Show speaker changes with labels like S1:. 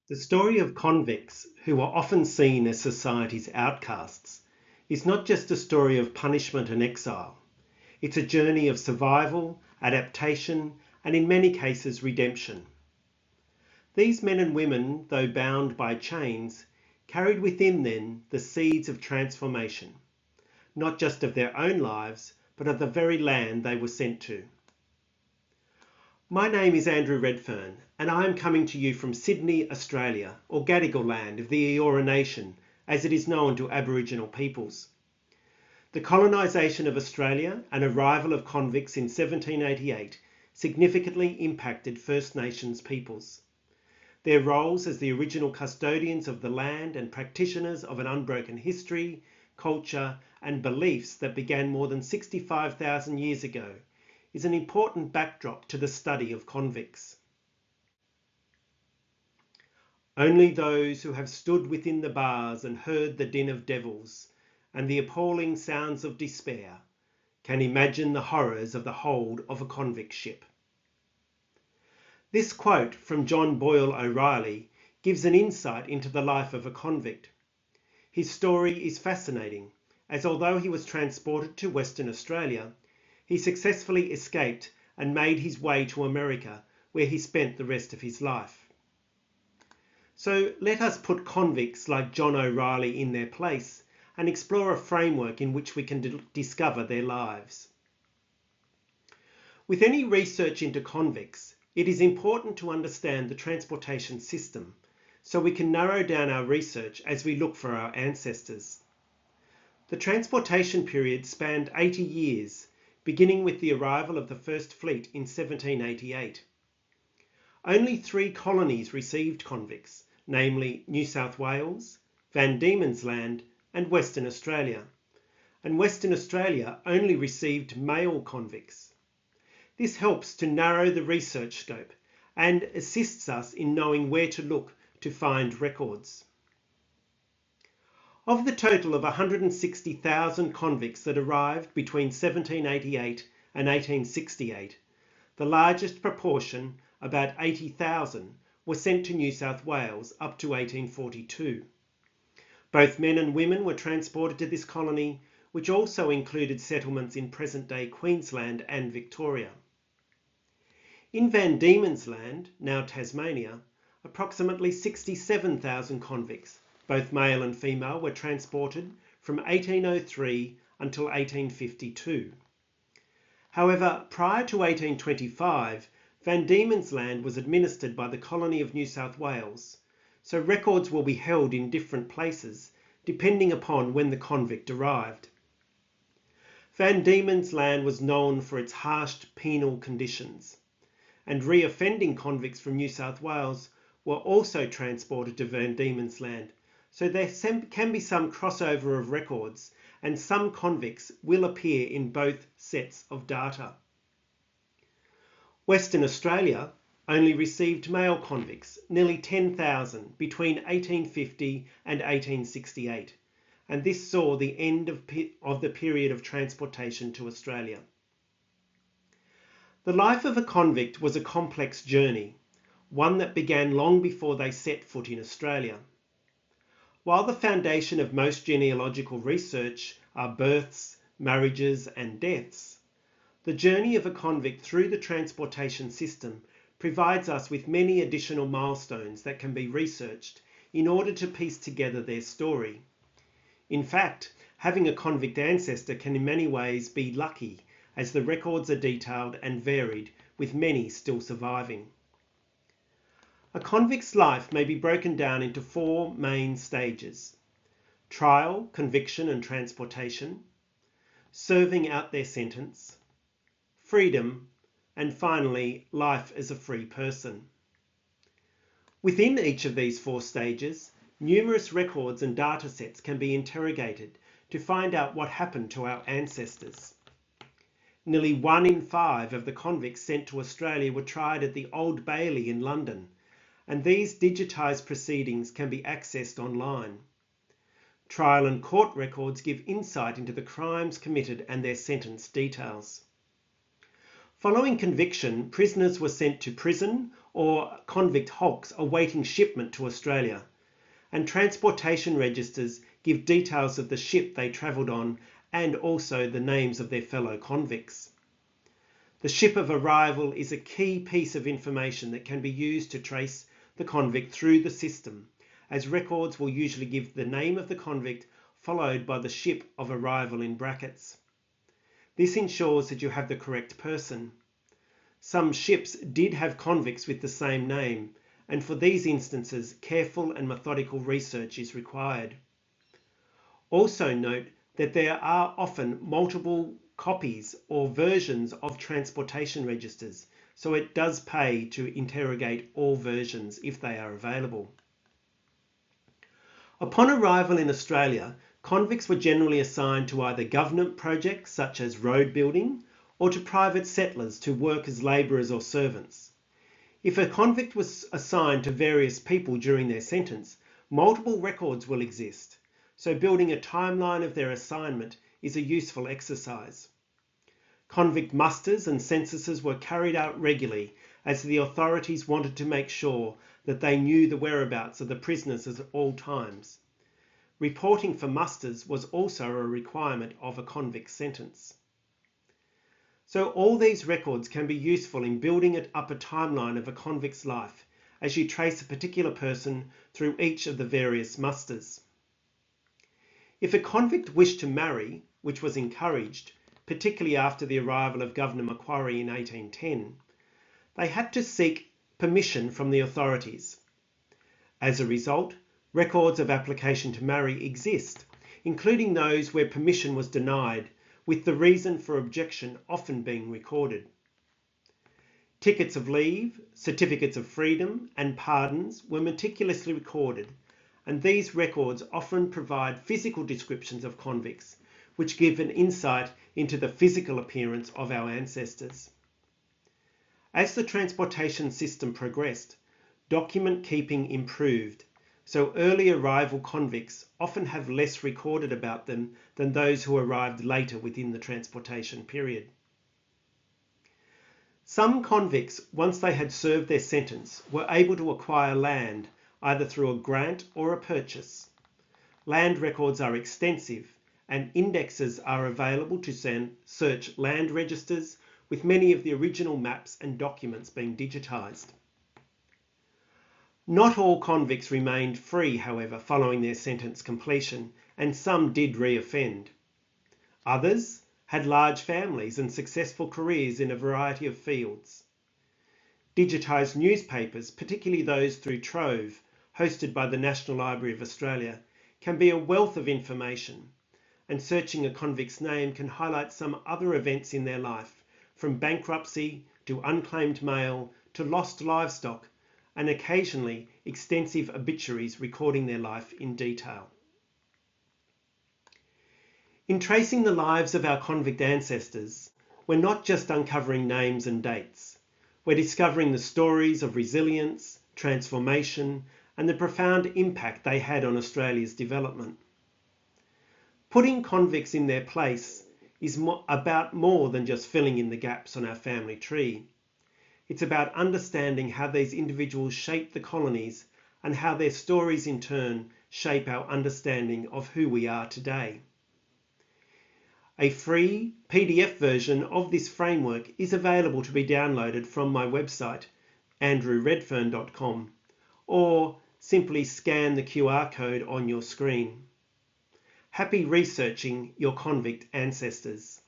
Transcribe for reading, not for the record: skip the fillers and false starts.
S1: The story of convicts, who are often seen as society's outcasts, is not just a story of punishment and exile. It's a journey of survival, adaptation, and in many cases redemption. These men and women, though bound by chains, carried within them the seeds of transformation, not just of their own lives, but of the very land they were sent to. My name is Andrew Redfern, and I am coming to you from Sydney, Australia, or Gadigal land of the Eora Nation, as it is known to Aboriginal peoples. The colonisation of Australia and arrival of convicts in 1788 significantly impacted First Nations peoples. Their roles as the original custodians of the land and practitioners of an unbroken history, culture, and beliefs that began more than 65,000 years ago is an important backdrop to the study of convicts. Only those who have stood within the bars and heard the din of devils and the appalling sounds of despair can imagine the horrors of the hold of a convict ship. This quote from John Boyle O'Reilly gives an insight into the life of a convict. His story is fascinating, as although he was transported to Western Australia, he successfully escaped and made his way to America, where he spent the rest of his life. So let us put convicts like John O'Reilly in their place and explore a framework in which we can discover their lives. With any research into convicts, it is important to understand the transportation system so we can narrow down our research as we look for our ancestors. The transportation period spanned 80 years, beginning with the arrival of the First Fleet in 1788. Only 3 colonies received convicts, namely New South Wales, Van Diemen's Land and Western Australia. And Western Australia only received male convicts. This helps to narrow the research scope and assists us in knowing where to look to find records. Of the total of 160,000 convicts that arrived between 1788 and 1868, the largest proportion, about 80,000, were sent to New South Wales up to 1842. Both men and women were transported to this colony, which also included settlements in present-day Queensland and Victoria. In Van Diemen's Land, now Tasmania, approximately 67,000 convicts, both male and female, were transported from 1803 until 1852. However, prior to 1825, Van Diemen's Land was administered by the Colony of New South Wales, so records will be held in different places depending upon when the convict arrived. Van Diemen's Land was known for its harsh penal conditions, and re-offending convicts from New South Wales were also transported to Van Diemen's Land, so there can be some crossover of records, and some convicts will appear in both sets of data. Western Australia only received male convicts, nearly 10,000, between 1850 and 1868, and this saw the end of the period of transportation to Australia. The life of a convict was a complex journey, one that began long before they set foot in Australia. While the foundation of most genealogical research are births, marriages and deaths, the journey of a convict through the transportation system provides us with many additional milestones that can be researched in order to piece together their story. In fact, having a convict ancestor can in many ways be lucky, as the records are detailed and varied, with many still surviving. A convict's life may be broken down into 4 main stages: trial, conviction and transportation, serving out their sentence, freedom, and finally, life as a free person. Within each of these 4 stages, numerous records and data sets can be interrogated to find out what happened to our ancestors. Nearly 1 in 5 of the convicts sent to Australia were tried at the Old Bailey in London, and these digitised proceedings can be accessed online. Trial and court records give insight into the crimes committed and their sentence details. Following conviction, prisoners were sent to prison or convict hulks awaiting shipment to Australia, and transportation registers give details of the ship they travelled on and also the names of their fellow convicts. The ship of arrival is a key piece of information that can be used to trace the convict through the system, as records will usually give the name of the convict followed by the ship of arrival in brackets. This ensures that you have the correct person. Some ships did have convicts with the same name, and for these instances, careful and methodical research is required. Also note that there are often multiple copies or versions of transportation registers, so it does pay to interrogate all versions if they are available. Upon arrival in Australia, convicts were generally assigned to either government projects such as road building or to private settlers to work as labourers or servants. If a convict was assigned to various people during their sentence, multiple records will exist, so building a timeline of their assignment is a useful exercise. Convict musters and censuses were carried out regularly as the authorities wanted to make sure that they knew the whereabouts of the prisoners at all times. Reporting for musters was also a requirement of a convict sentence. So all these records can be useful in building up a timeline of a convict's life as you trace a particular person through each of the various musters. If a convict wished to marry, which was encouraged, particularly after the arrival of Governor Macquarie in 1810, they had to seek permission from the authorities. As a result, records of application to marry exist, including those where permission was denied, with the reason for objection often being recorded. Tickets of leave, certificates of freedom, and pardons were meticulously recorded, and these records often provide physical descriptions of convicts, which give an insight into the physical appearance of our ancestors. As the transportation system progressed, document keeping improved, so early arrival convicts often have less recorded about them than those who arrived later within the transportation period. Some convicts, once they had served their sentence, were able to acquire land either through a grant or a purchase. Land records are extensive, and indexes are available to search land registers, with many of the original maps and documents being digitised. Not all convicts remained free, however, following their sentence completion, and some did re-offend. Others had large families and successful careers in a variety of fields. Digitised newspapers, particularly those through Trove, hosted by the National Library of Australia, can be a wealth of information, and searching a convict's name can highlight some other events in their life, from bankruptcy to unclaimed mail to lost livestock, and occasionally extensive obituaries recording their life in detail. In tracing the lives of our convict ancestors, we're not just uncovering names and dates. We're discovering the stories of resilience, transformation, and the profound impact they had on Australia's development. Putting convicts in their place is about more than just filling in the gaps on our family tree. It's about understanding how these individuals shaped the colonies and how their stories in turn shape our understanding of who we are today. A free PDF version of this framework is available to be downloaded from my website, andrewredfern.com, or simply scan the QR code on your screen. Happy researching your convict ancestors.